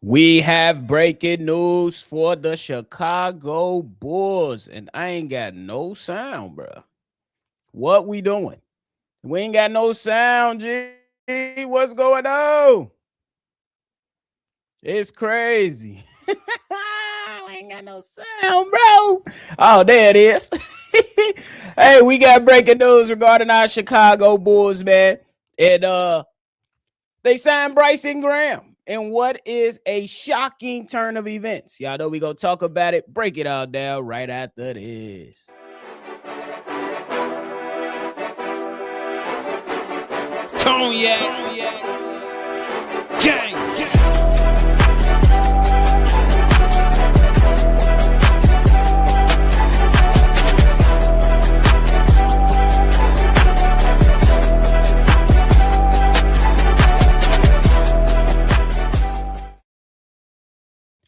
We have breaking news for the Chicago Bulls, and I ain't got no sound, bro. What we doing? We ain't got no sound, G. What's going on? It's crazy. We ain't got no sound, bro. Oh, there it is. Hey, we got breaking news regarding our Chicago Bulls, man. And they signed Bryson Graham in what is a shocking turn of events. Y'all know we gonna talk about it, break it all down right after this. Cognac, gang.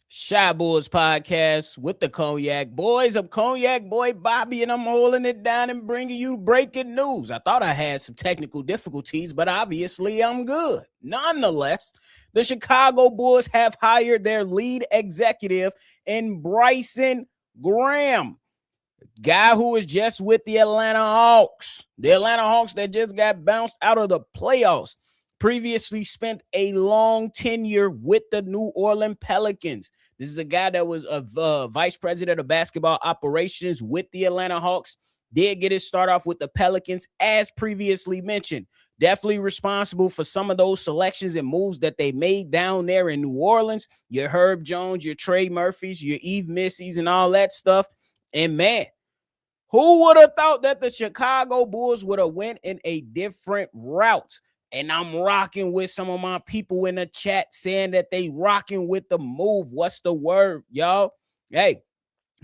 Shy Bulls podcast with the Cognac Boys. I'm Cognac Boy Bobby, and I'm holding it down and bringing you breaking news. I thought I had some technical difficulties, but obviously I'm good. Nonetheless, the Chicago Bulls have hired their lead executive in Bryson Graham, guy who was just with the Atlanta Hawks. The Atlanta Hawks that just got bounced out of the playoffs. Previously spent a long tenure with the New Orleans Pelicans. This is a guy that was a vice president of basketball operations with the Atlanta Hawks. Did get his start off with the Pelicans, as previously mentioned. Definitely responsible for some of those selections and moves that they made down there in New Orleans. Your Herb Jones, your Trey Murphys, your Eve Missies, and all that stuff. And man, who would have thought that the Chicago Bulls would have went in a different route? And I'm rocking with some of my people in the chat saying that they rocking with the move. What's the word, y'all? Hey,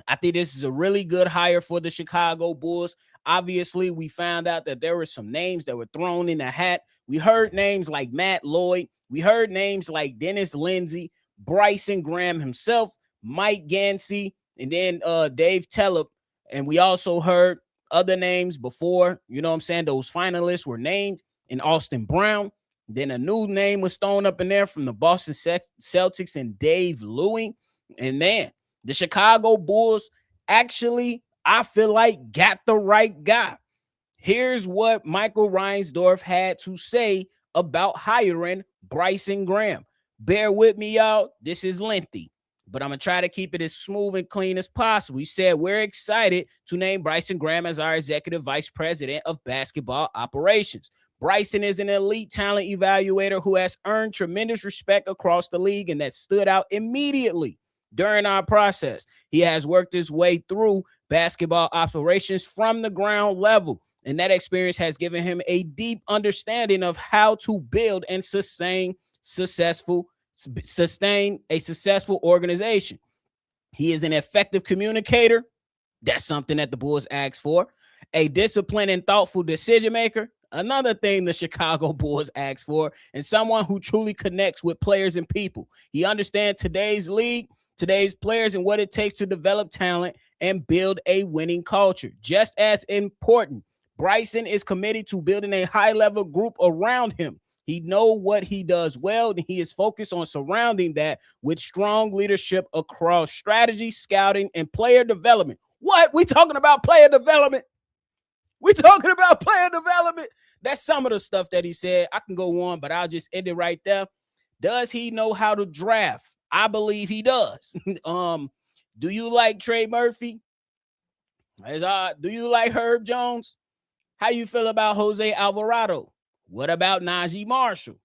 I think this is a really good hire for the Chicago Bulls. Obviously, we found out that there were some names that were thrown in the hat. We heard names like Matt Lloyd. We heard names like Dennis Lindsey, Bryson Graham himself, Mike Gansey, and then Dave Tellep. And we also heard other names before, you know what I'm saying? Those finalists were named in Austin Brown. Then a new name was thrown up in there from the Boston Celtics and Dave Louis. And man, the Chicago Bulls actually, I feel like, got the right guy. Here's what Michael Reinsdorf had to say about hiring Bryson Graham. Bear with me, y'all. This is lengthy, but I'm going to try to keep it as smooth and clean as possible. He said, we're excited to name Bryson Graham as our executive vice president of basketball operations. Bryson is an elite talent evaluator who has earned tremendous respect across the league and that stood out immediately during our process. He has worked his way through basketball operations from the ground level, and that experience has given him a deep understanding of how to build and sustain a successful organization. He is an effective communicator. That's something that the Bulls asked for. A disciplined and thoughtful decision maker. Another thing the Chicago Bulls asked for, and someone who truly connects with players and people. He understands today's league, today's players, and what it takes to develop talent and build a winning culture. Just as important, Bryson is committed to building a high-level group around him. He knows what he does well, and he is focused on surrounding that with strong leadership across strategy, scouting, and player development. What? We talking about player development? We talking about player development? That's some of the stuff that he said. I can go on, but I'll just end it right there. Does he know how to draft? I believe he does. Do you like Trey Murphy? Do you like Herb Jones? How you feel about Jose Alvarado? What about Najee Marshall?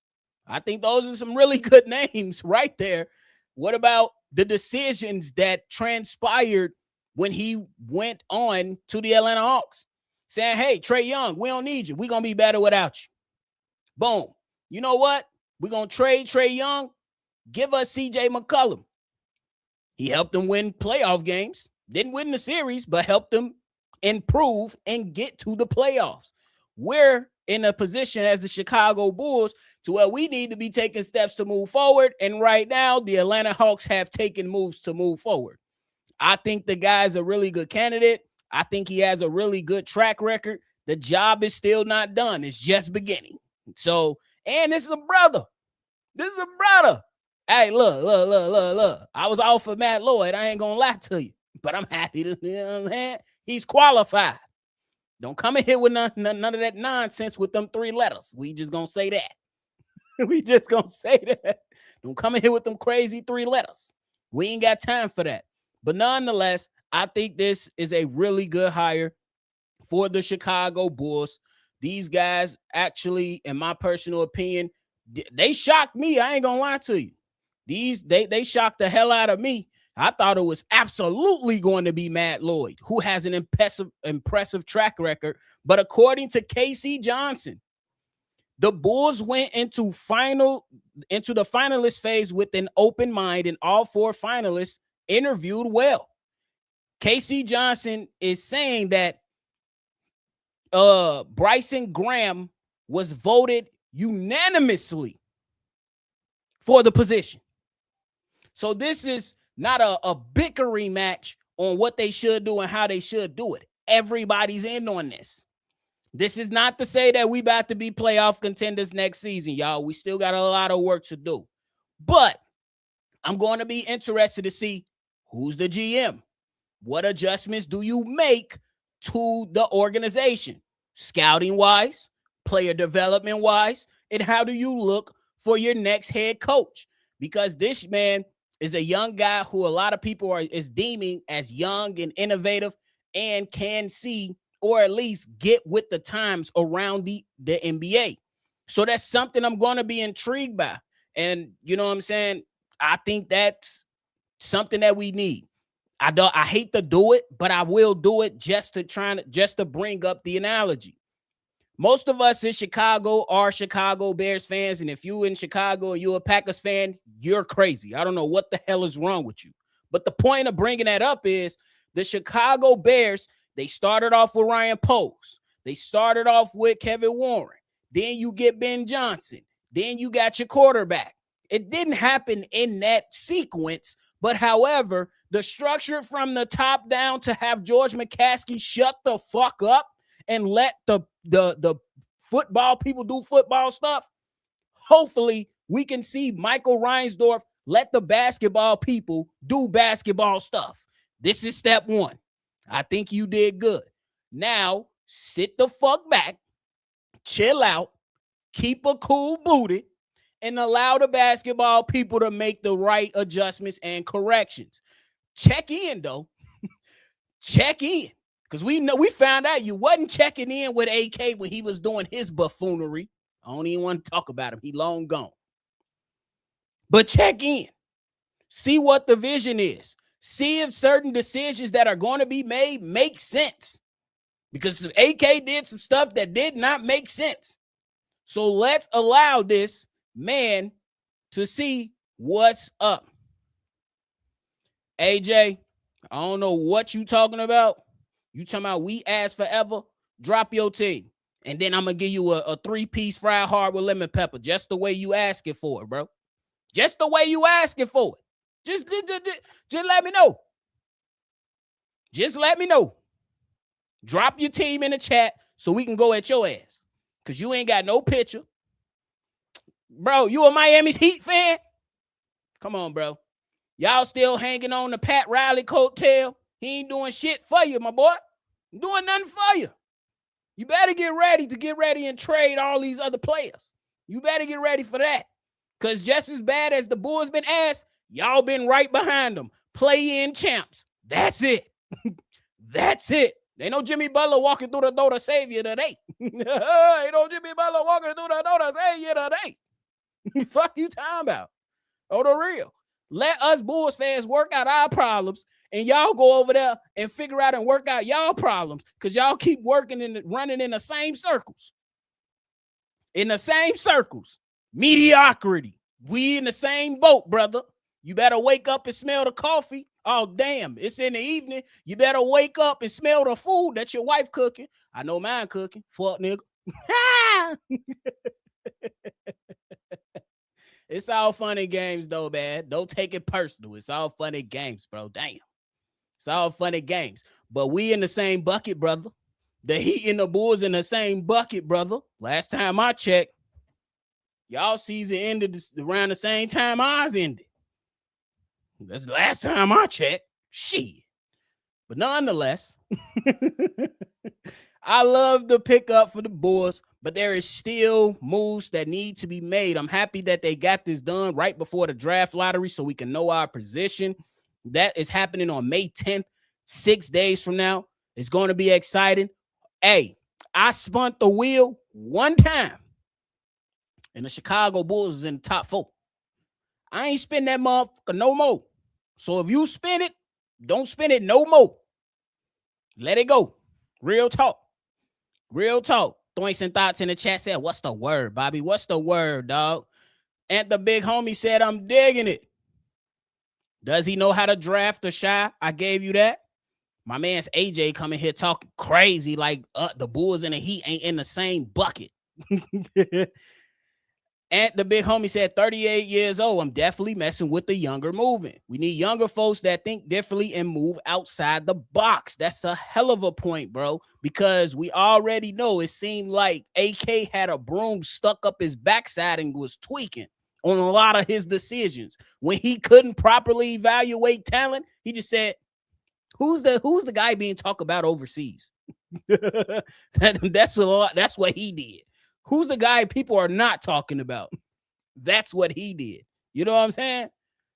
I think those are some really good names right there. What about the decisions that transpired when he went on to the Atlanta Hawks? Saying, hey, Trae Young, we don't need you. We're going to be better without you. Boom. You know what? We're going to trade Trae Young. Give us C.J. McCollum. He helped them win playoff games. Didn't win the series, but helped them improve and get to the playoffs. We're in a position as the Chicago Bulls to where we need to be taking steps to move forward. And right now, the Atlanta Hawks have taken moves to move forward. I think the guy's a really good candidate. I think he has a really good track record. The job is still not done. It's just beginning. So, and this is a brother. This is a brother. Hey, look. I was off for Matt Lloyd. I ain't gonna lie to you, but I'm happy to, you know what I'm saying? He's qualified. Don't come in here with none of that nonsense with them 3 letters. We just gonna say that. We just gonna say that. Don't come in here with them crazy 3 letters. We ain't got time for that. But nonetheless, I think this is a really good hire for the Chicago Bulls. These guys actually, in my personal opinion, they shocked me. I ain't gonna lie to you. They shocked the hell out of me. I thought it was absolutely going to be Matt Lloyd, who has an impressive track record. But according to Casey Johnson, the Bulls went into the finalist phase with an open mind, and all 4 finalists interviewed well. Casey Johnson is saying that Bryson Graham was voted unanimously for the position. So this is not a bickering match on what they should do and how they should do it. Everybody's in on this. This is not to say that we about to be playoff contenders next season, y'all. We still got a lot of work to do. But I'm going to be interested to see who's the GM. What adjustments do you make to the organization? Scouting-wise, player development-wise, and how do you look for your next head coach? Because this man is a young guy who a lot of people is deeming as young and innovative and can see or at least get with the times around the NBA. So that's something I'm going to be intrigued by. And you know what I'm saying? I think that's something that we need. I hate to do it, but I will do it just to bring up the analogy. Most of us in Chicago are Chicago Bears fans, and if you in Chicago and you're a Packers fan, you're crazy. I don't know what the hell is wrong with you. But the point of bringing that up is the Chicago Bears, they started off with Ryan Poles. They started off with Kevin Warren. Then you get Ben Johnson. Then you got your quarterback. It didn't happen in that sequence, but however, the structure from the top down to have George McCaskey shut the fuck up and let the football people do football stuff. Hopefully, we can see Michael Reinsdorf let the basketball people do basketball stuff. This is step 1. I think you did good. Now, sit the fuck back, chill out, keep a cool booty, and allow the basketball people to make the right adjustments and corrections. Check in, though. Check in. Because we found out you wasn't checking in with AK when he was doing his buffoonery. I don't even want to talk about him. He long gone. But check in. See what the vision is. See if certain decisions that are going to be made make sense. Because AK did some stuff that did not make sense. So let's allow this man to see what's up. AJ, I don't know what you talking about. You talking about we ask forever? Drop your team. And then I'm going to give you a 3-piece fried hard with lemon pepper. Just the way you ask it for it, bro. Just the way you ask it for it. Just let me know. Just let me know. Drop your team in the chat so we can go at your ass. Because you ain't got no picture. Bro, you a Miami's Heat fan? Come on, bro. Y'all still hanging on the Pat Riley coattail? He ain't doing shit for you, my boy. Doing nothing for you. You better get ready and trade all these other players. You better get ready for that. Because just as bad as the Bulls been asked, y'all been right behind them. Play-in champs. That's it. That's it. Ain't no Jimmy Butler walking through the door to save you today. Ain't no Jimmy Butler walking through the door to save you today. Fuck you talking about? Oh, the real. Let us Bulls fans work out our problems, and y'all go over there and figure out and work out y'all problems, because y'all keep working and running in the same circles. In the same circles. Mediocrity. We in the same boat, brother. You better wake up and smell the coffee. Oh, damn. It's in the evening. You better wake up and smell the food that your wife cooking. I know mine cooking. Fuck, nigga. It's all fun and games, though, man. Don't take it personal. It's all fun and games, bro. Damn. It's all fun and games. But we in the same bucket, brother. The Heat and the Bulls in the same bucket, brother. Last time I checked. Y'all season ended around the same time ours ended. That's the last time I checked. Shit. But nonetheless, I love the pickup for the Bulls, but there is still moves that need to be made. I'm happy that they got this done right before the draft lottery so we can know our position. That is happening on May 10th, 6 days from now. It's going to be exciting. Hey, I spun the wheel one time, and the Chicago Bulls is in the top 4. I ain't spin that motherfucker no more. So if you spin it, don't spin it no more. Let it go. Real talk. Real talk. Throwing some thoughts in the chat said, what's the word, Bobby? What's the word, dog? And the big homie said, I'm digging it. Does he know how to draft a shot? I gave you that. My man's AJ coming here talking crazy like the Bulls and the Heat ain't in the same bucket. And the big homie said, 38 years old. I'm definitely messing with the younger movement. We need younger folks that think differently and move outside the box. That's a hell of a point, bro, because we already know it seemed like AK had a broom stuck up his backside and was tweaking on a lot of his decisions. When he couldn't properly evaluate talent, he just said, who's the guy being talked about overseas? That's a lot. That's what he did. Who's the guy people are not talking about? That's what he did. You know what I'm saying?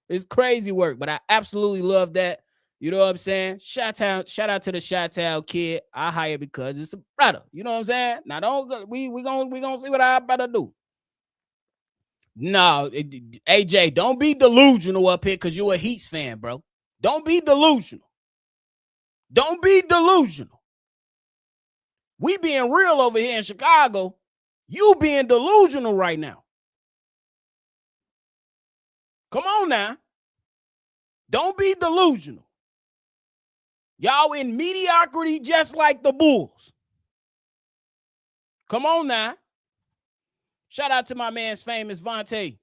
It's crazy work, but I absolutely love that. You know what I'm saying? Shout out to the Chi-Town kid. I hire because it's a brother. You know what I'm saying? Now don't we gonna see what I better do. No, AJ, don't be delusional up here because you're a Heats fan, bro. Don't be delusional. Don't be delusional. We being real over here in Chicago. You being delusional right now. Come on now. Don't be delusional. Y'all in mediocrity just like the Bulls. Come on now. Shout out to my man's famous Vontae.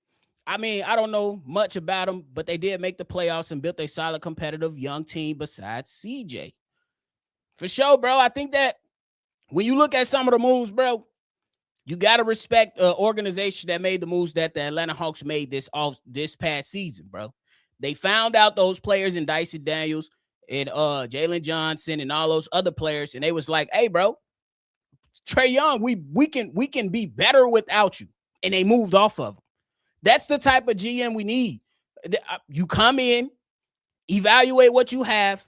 I mean, I don't know much about them, but they did make the playoffs and built a solid competitive young team besides CJ. For sure, bro. I think that when you look at some of the moves, bro, you got to respect the organization that made the moves that the Atlanta Hawks made this past season, bro. They found out those players in Dyson Daniels and Jalen Johnson and all those other players, and they was like, hey, bro, Trae Young, we can be better without you. And they moved off of him. That's the type of GM we need. You come in, evaluate what you have,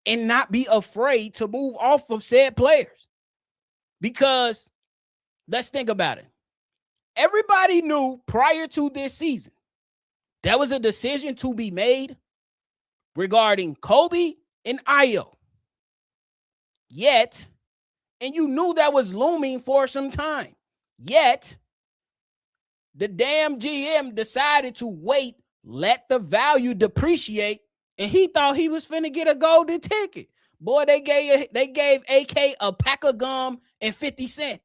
and not be afraid to move off of said players. Because let's think about it. Everybody knew prior to this season, there was a decision to be made regarding Kobe and Ayo. Yet, and you knew that was looming for some time. Yet, the damn GM decided to wait, let the value depreciate, and he thought he was finna get a golden ticket. Boy, they gave AK a pack of gum and 50 cents.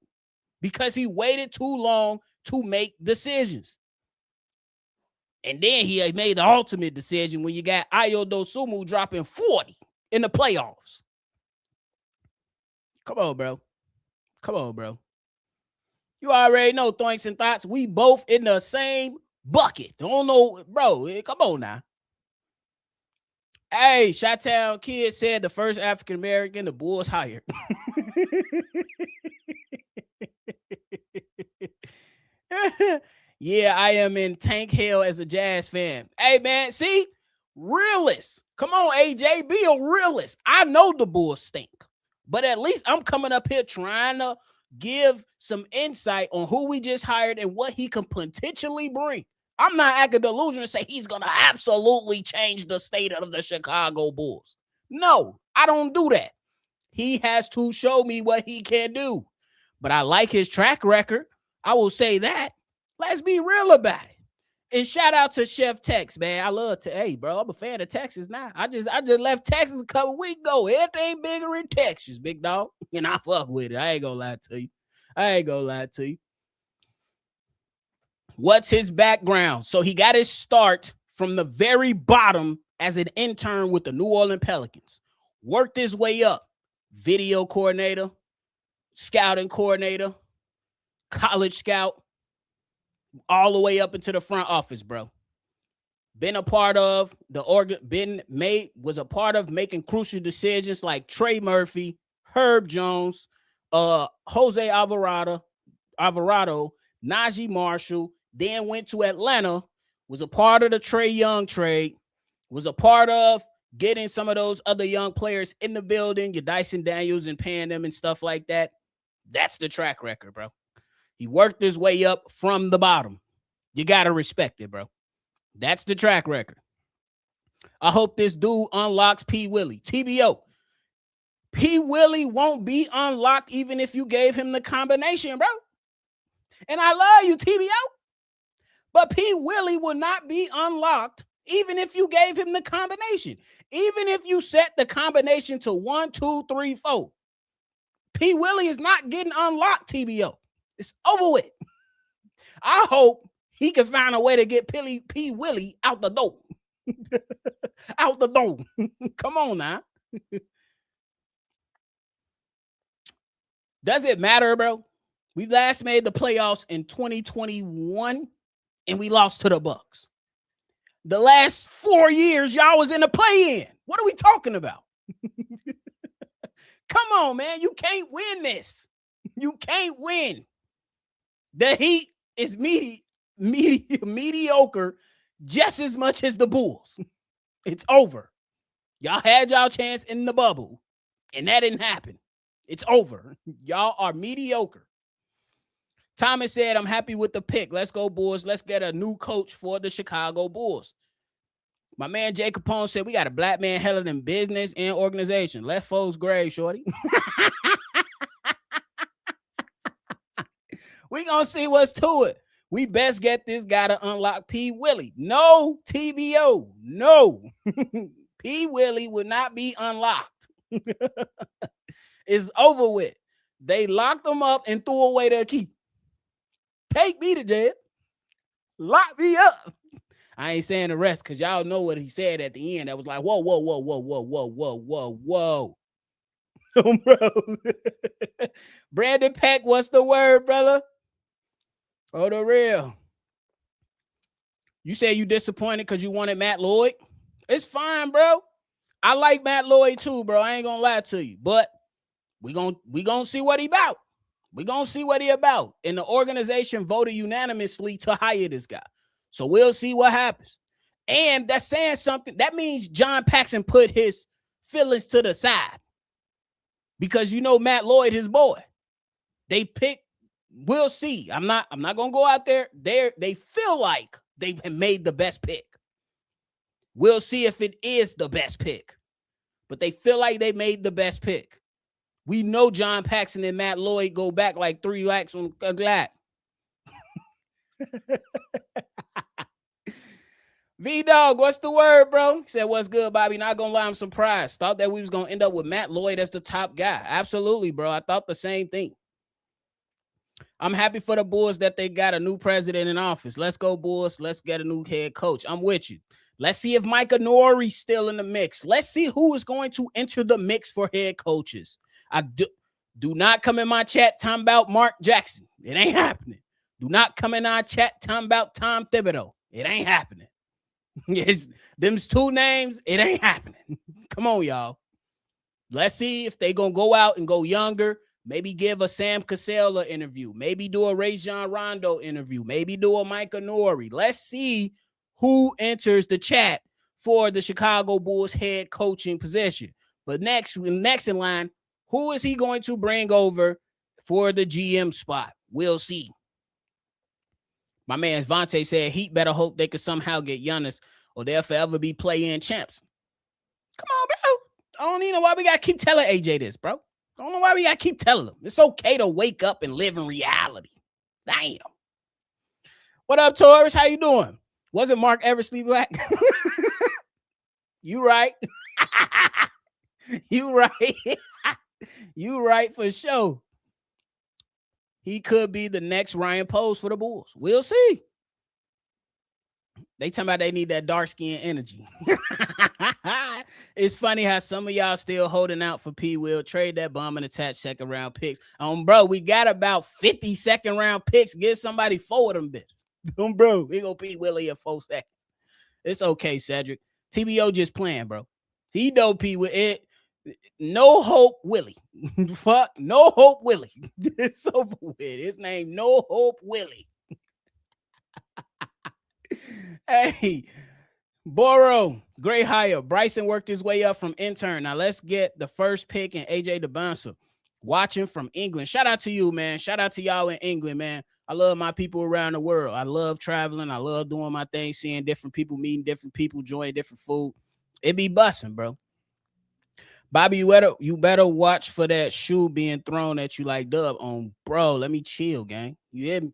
Because he waited too long to make decisions. And then he made the ultimate decision when you got Ayo Dosunmu dropping 40 in the playoffs. Come on, bro. Come on, bro. You already know, Thanks and Thoughts. We both in the same bucket. Don't know, bro. Come on now. Hey, Chi-Town kid said the first African-American the Bulls hired. Yeah, I am in tank hell as a Jazz fan. Hey, man, see? Realist. Come on, AJ, be a realist. I know the Bulls stink, but at least I'm coming up here trying to give some insight on who we just hired and what he can potentially bring. I'm not acting delusional to say he's going to absolutely change the state of the Chicago Bulls. No, I don't do that. He has to show me what he can do. But I like his track record. I will say that. Let's be real about it. And shout out to Chef Tex, man. I love to. Hey, bro, I'm a fan of Texas now. I just left Texas a couple weeks ago. Everything bigger in Texas, big dog. And I fuck with it. I ain't gonna lie to you. What's his background? So he got his start from the very bottom as an intern with the New Orleans Pelicans. Worked his way up. Video coordinator, scouting coordinator, college scout. all the way up into the front office, bro. Been a part of the was a part of making crucial decisions like Trey Murphy, Herb Jones, Jose Alvarado, Najee Marshall, then went to Atlanta, was a part of the Trey Young trade, was a part of getting some of those other young players in the building, your Dyson Daniels and paying them and stuff like that. That's the track record, bro. He worked his way up from the bottom. You got to respect it, bro. That's the track record. I hope this dude unlocks P. Willie. TBO. P. Willie won't be unlocked even if you gave him the combination, bro. And I love you, TBO. But P. Willie will not be unlocked even if you gave him the combination. Even if you set the combination to 1, 2, 3, 4. P. Willie is not getting unlocked, TBO. It's over with. I hope he can find a way to get P. Willie out the door. Out the door. Come on now. Does it matter, bro? We last made the playoffs in 2021, and we lost to the Bucks. The last 4 years, y'all was in the play-in. What are we talking about? Come on, man. You can't win this. You can't win. The Heat is mediocre just as much as the Bulls. It's over. Y'all had y'all chance in the bubble, and that didn't happen. It's over. Y'all are mediocre. Thomas said, I'm happy with the pick. Let's go, Bulls. Let's get a new coach for the Chicago Bulls. My man Jay Capone said, we got a black man heller than business and organization. Left folks grave, shorty. We gonna see what's to it. We best get this guy to unlock P. Willie. No, TBO. No. P. Willie will not be unlocked. It's over with. They locked him up and threw away their key. Take me to jail. Lock me up. I ain't saying the rest because y'all know what he said at the end. That was like, whoa, whoa, whoa, whoa, whoa, whoa, whoa, whoa, whoa. Oh, bro. Brandon Peck, what's the word, brother? Oh, the real. You say you disappointed because you wanted Matt Lloyd? It's fine, bro. I like Matt Lloyd too, bro. I ain't gonna lie to you. But we gonna see what he about. We gonna see what he about. And the organization voted unanimously to hire this guy. So we'll see what happens. And that's saying something. That means John Paxson put his feelings to the side. Because you know Matt Lloyd, his boy. They picked. We'll see. I'm not gonna go out there. They feel like they made the best pick. We'll see if it is the best pick. But they feel like they made the best pick. We know John Paxson and Matt Lloyd go back like 3 lakhs on a glad. V-Dog, what's the word, bro? He said, what's good, Bobby? Not gonna lie, I'm surprised. Thought that we was gonna end up with Matt Lloyd as the top guy. Absolutely, bro. I thought the same thing. I'm happy for the Bulls that they got a new president in office. Let's go, Bulls. Let's get a new head coach. I'm with you. Let's see if Micah Nori's still in the mix. Let's see who is going to enter the mix for head coaches. I do not come in my chat talking about Mark Jackson. It ain't happening. Do not come in our chat talking about Tom Thibodeau. It ain't happening. It's them's 2 names. It ain't happening. Come on, y'all. Let's see if they gonna go out and go younger. Maybe give a Sam Cassell an interview. Maybe do a Rajon Rondo interview. Maybe do a Micah Nori. Let's see who enters the chat for the Chicago Bulls head coaching position. But next in line, who is he going to bring over for the GM spot? We'll see. My man Vontae said Heat better hope they could somehow get Giannis or they'll forever be play-in champs. Come on, bro. I don't even know why we got to keep telling AJ this, bro. I don't know why we got to keep telling him. It's okay to wake up and live in reality. Damn. What up, Taurus? How you doing? Wasn't Mark Eversley black? You right. You right. You right for sure. He could be the next Ryan Post for the Bulls. We'll see. They talking about they need that dark skin energy. It's funny how some of y'all still holding out for P. Will. Trade that bum and attach 2nd-round picks. Bro, we got about 50 second-round picks. Get somebody 4 of them bitches. Bro, he gonna P. Willie in 4 seconds. It's okay, Cedric. TBO just playing, bro. He know P. with it. No Hope Willie. Fuck, No Hope Willie. It's over with. His name, No Hope Willie. Hey, Boro, great hire. Bryson worked his way up from intern. Now let's get the first pick in AJ DeBouncer. Watching from England. Shout out to you, man. Shout out to y'all in England, man. I love my people around the world. I love traveling. I love doing my thing, seeing different people, meeting different people, enjoying different food. It be busting, bro. Bobby, you better watch for that shoe being thrown at you like Dub on, bro. Let me chill, gang. You hear me?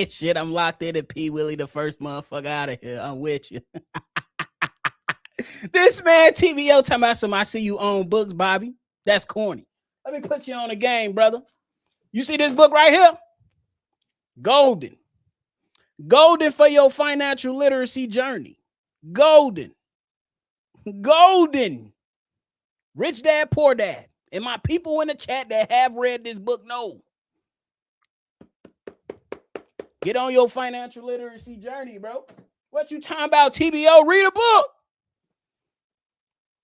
Shit, I'm locked in at P. Willie, the first motherfucker out of here. I'm with you. This man TBO talking about some I see you own books, Bobby. That's corny. Let me put you on the game, brother. You see this book right here? Golden. Golden for your financial literacy journey. Golden. Golden. Rich Dad, Poor Dad. And my people in the chat that have read this book know. Get on your financial literacy journey, bro. What you talking about, TBO? Read a book.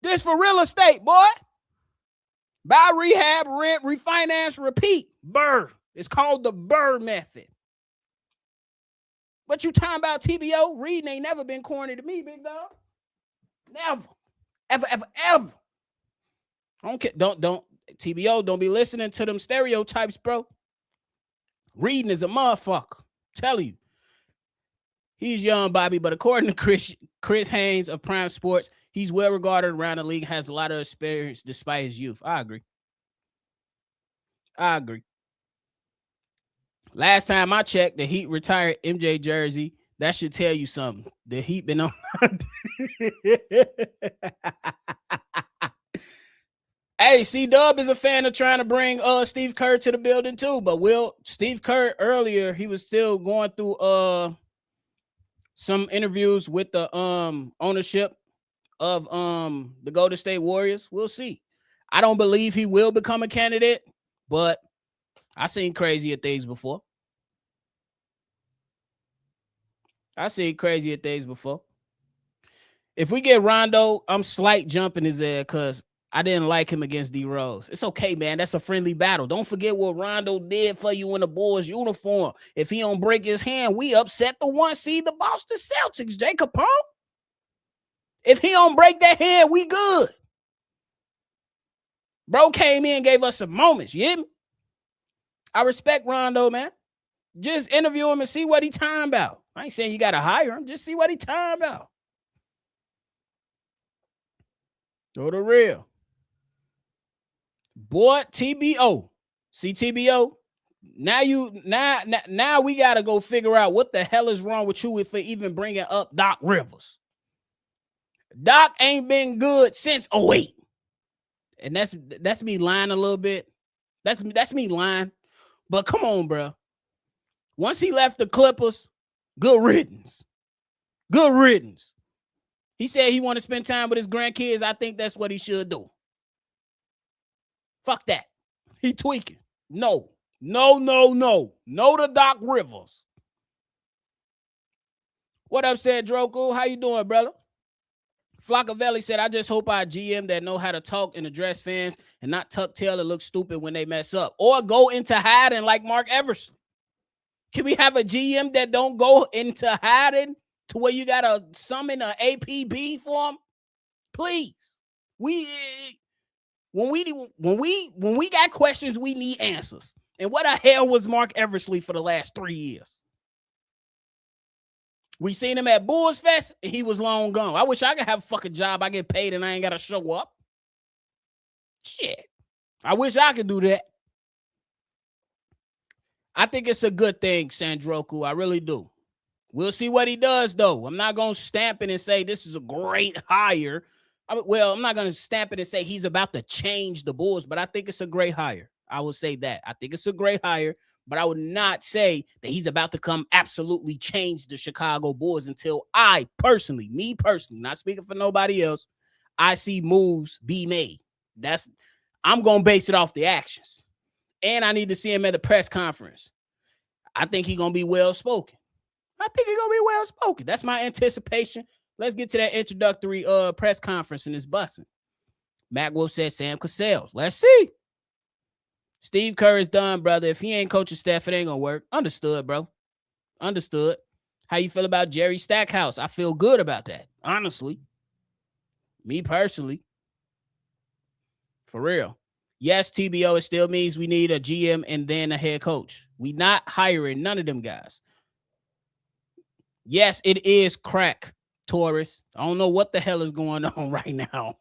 This for real estate, boy. Buy, rehab, rent, refinance, repeat. BRRRR. It's called the BRRRR method. What you talking about, TBO? Reading ain't never been corny to me, big dog. Never. Ever, ever, ever. Don't, TBO, don't be listening to them stereotypes, bro. Reading is a motherfucker. Tell you. He's young, Bobby, but according to Chris Haynes of Prime Sports, he's well regarded around the league, has a lot of experience despite his youth. I agree. Last time I checked, the Heat retired MJ jersey. That should tell you something. The Heat been on. Hey, C-Dub is a fan of trying to bring Steve Kerr to the building too. But Steve Kerr earlier, he was still going through some interviews with the ownership of the Golden State Warriors. We'll see. I don't believe he will become a candidate, but I seen crazier things before. If we get Rondo, I'm slight jumping his ass because I didn't like him against D Rose. It's okay, man. That's a friendly battle. Don't forget what Rondo did for you in the Bulls uniform. If he don't break his hand, we upset the 1 seed, the Boston Celtics, Jacob Capone. If he don't break that hand, we good. Bro came in and gave us some moments. You hear me? I respect Rondo, man. Just interview him and see what he talking about. I ain't saying you got to hire him. Just see what he talking about. Go to real. Boy, TBO. See, TBO? Now we got to go figure out what the hell is wrong with you for even bringing up Doc Rivers. Doc ain't been good since 08. And that's me lying a little bit. That's me lying. But come on, bro. Once he left the Clippers, good riddance. Good riddance. He said he want to spend time with his grandkids. I think that's what he should do. Fuck that. He tweaking. No to Doc Rivers. What up, said Droku? How you doing, brother? Flockavelli said, I just hope our GM that know how to talk and address fans and not tuck tail and look stupid when they mess up or go into hiding like Mark Eversley. Can we have a GM that don't go into hiding to where you got to summon an APB for him? Please. When we got questions, we need answers. And what the hell was Mark Eversley for the last 3 years? We seen him at Bulls Fest, and he was long gone. I wish I could have a fucking job. I get paid, and I ain't got to show up. Shit. I wish I could do that. I think it's a good thing, Sandroku. I really do. We'll see what he does, though. I'm not going to stamp it and say this is a great hire. I'm not going to stamp it and say he's about to change the Bulls, but I think it's a great hire. I will say that. I think it's a great hire. But I would not say that he's about to come absolutely change the Chicago Bulls until me personally, not speaking for nobody else, I see moves be made. I'm going to base it off the actions. And I need to see him at the press conference. I think he's going to be well-spoken. That's my anticipation. Let's get to that introductory press conference in this bussing. Matt Wolf said Sam Cassell. Let's see. Steve Kerr is done, brother. If he ain't coaching Steph, it ain't going to work. Understood, bro. Understood. How you feel about Jerry Stackhouse? I feel good about that, honestly. Me personally. For real. Yes, TBO, it still means we need a GM and then a head coach. We not hiring none of them guys. Yes, it is crack, Taurus. I don't know what the hell is going on right now.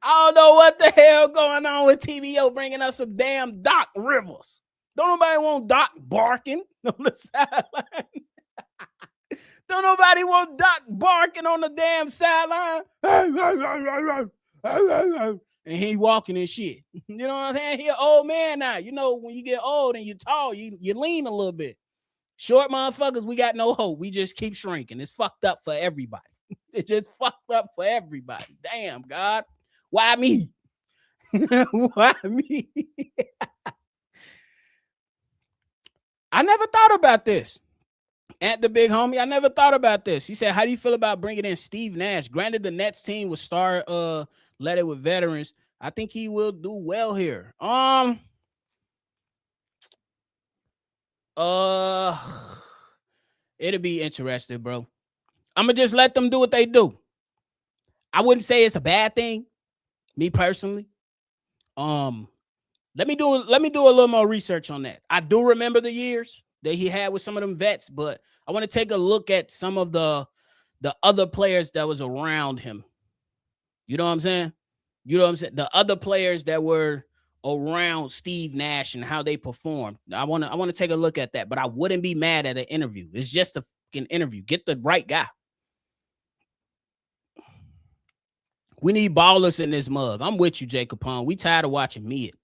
I don't know what the hell going on with TBO bringing us some damn Doc Rivers. Don't nobody want Doc barking on the sideline. Don't nobody want Doc barking on the damn sideline. And he walking and shit. You know what I'm saying? He an old man now. You know, when you get old and you're tall, you lean a little bit. Short motherfuckers, we got no hope. We just keep shrinking. It's fucked up for everybody. It's just fucked up for everybody. Damn, God. Why me? Why me? I never thought about this. At the big homie, I never thought about this. He said, how do you feel about bringing in Steve Nash? Granted, the Nets team was star-leaded with veterans. I think he will do well here. It'll be interesting, bro. I'm going to just let them do what they do. I wouldn't say it's a bad thing, me personally. Let me do a little more research on that. I do remember the years that he had with some of them vets, but I want to take a look at some of the other players that was around him. You know what I'm saying? The other players that were around Steve Nash and how they performed. I want to take a look at that, but I wouldn't be mad at an interview. It's just a fucking interview. Get the right guy. We need ballers in this mug. I'm with you, Jay Capone. We tired of watching mid.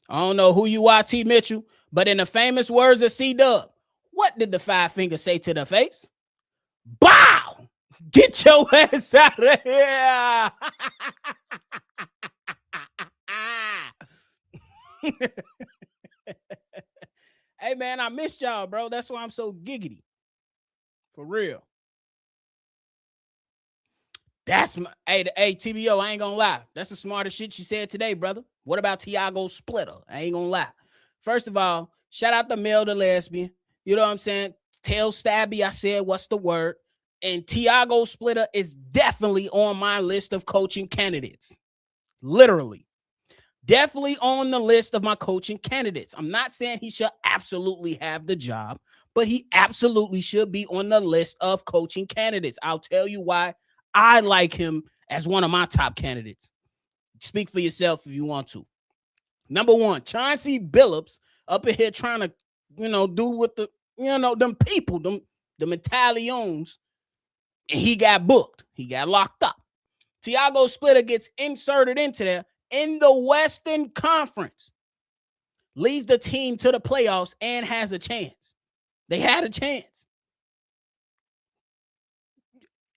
I don't know who you are, T. Mitchell, but in the famous words of C-Dub, what did the five fingers say to the face? Bow! Get your ass out of here! Hey, man, I missed y'all, bro. That's why I'm so giggity. For real. That's my hey, TBO, I ain't gonna lie. That's the smartest shit you said today, brother. What about Tiago Splitter? I ain't gonna lie. First of all, shout out to Mel the Lesbian. You know what I'm saying? Tell Stabby I said what's the word. And Tiago Splitter is definitely on my list of coaching candidates. Literally. Definitely on the list of my coaching candidates. I'm not saying he should absolutely have the job, but he absolutely should be on the list of coaching candidates. I'll tell you why I like him as one of my top candidates. Speak for yourself if you want to. Number one, Chauncey Billups up in here trying to, do with the, them people, them Italians, and he got booked. He got locked up. Tiago Splitter gets inserted into there in the Western Conference, leads the team to the playoffs and has a chance. They had a chance.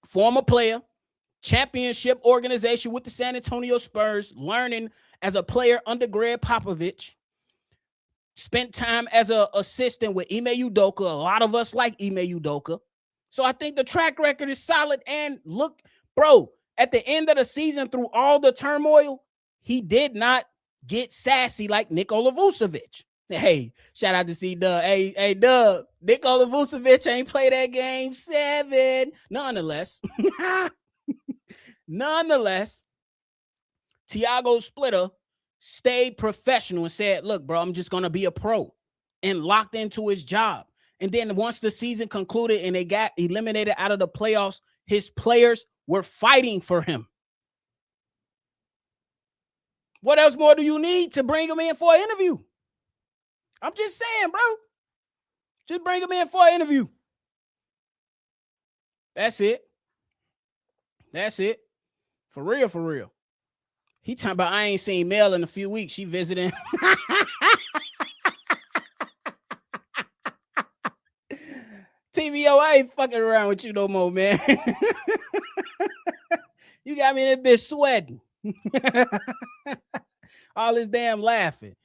Former player, championship organization with the San Antonio Spurs, learning as a player under Greg Popovich, spent time as an assistant with Ime Udoka. A lot of us like Ime Udoka. So I think the track record is solid. And look, bro, at the end of the season, through all the turmoil, he did not get sassy like Nikola Vucevic. Hey, shout out to C-Dub. Hey, Dub, Nikola Vucevic ain't play that game 7. Nonetheless, Tiago Splitter stayed professional and said, look, bro, I'm just going to be a pro, and locked into his job. And then once the season concluded and they got eliminated out of the playoffs, his players were fighting for him. What else more do you need to bring him in for an interview? I'm just saying, bro. Just bring him in for an interview. That's it. For real. He talking about I ain't seen Mel in a few weeks. She visiting. TVO, I ain't fucking around with you no more, man. You got me in that bitch sweating. All this damn laughing.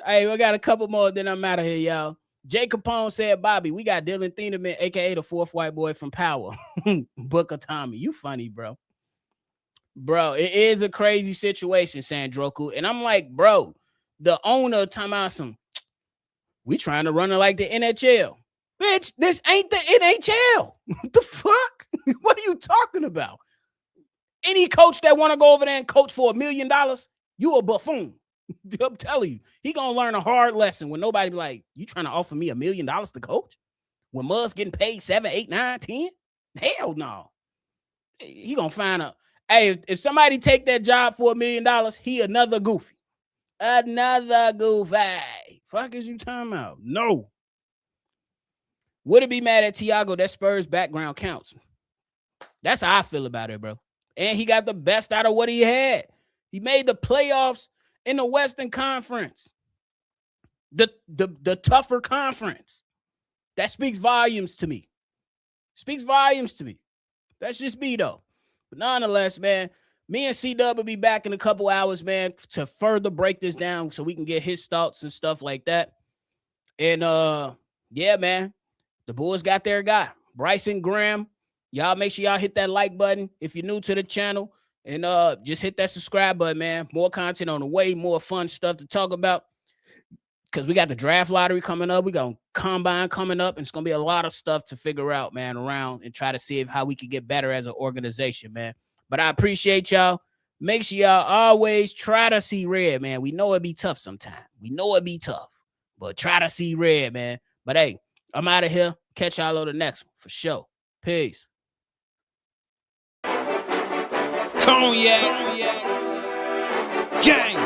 Hey, we got a couple more, then I'm out of here, y'all. Jay Capone said, Bobby, we got Dylan Thieneman, a.k.a. the fourth white boy from Power. Booker Tommy. You funny, bro. Bro, it is a crazy situation, Sandroku. And I'm like, bro, the owner talking about some, we trying to run it like the NHL. Bitch, this ain't the NHL. What the fuck? What are you talking about? Any coach that want to go over there and coach for $1 million, you a buffoon. I'm telling you, he gonna learn a hard lesson when nobody be like, you trying to offer me $1 million to coach? When Mud's getting paid 7, 8, 9, 10? Hell no. He gonna find a, hey, if somebody take that job for $1 million, he another goofy. Another goofy. Fuck is you talking about? No. Would it be mad at Tiago that Spurs background counts? That's how I feel about it, bro. And he got the best out of what he had. He made the playoffs in the Western Conference. The tougher conference. That speaks volumes to me. Speaks volumes to me. That's just me, though. But nonetheless, man, me and C-Dub will be back in a couple hours, man, to further break this down so we can get his thoughts and stuff like that. And, yeah, man, the Bulls got their guy, Bryson Graham. Y'all make sure y'all hit that like button if you're new to the channel. And just hit that subscribe button, man. More content on the way, more fun stuff to talk about. Because we got the draft lottery coming up. We got combine coming up. And it's going to be a lot of stuff to figure out, man, around and try to see how we can get better as an organization, man. But I appreciate y'all. Make sure y'all always try to see red, man. We know it be tough sometimes. We know it be tough. But try to see red, man. But, hey, I'm out of here. Catch y'all on the next one for sure. Peace. Cognac. Gang.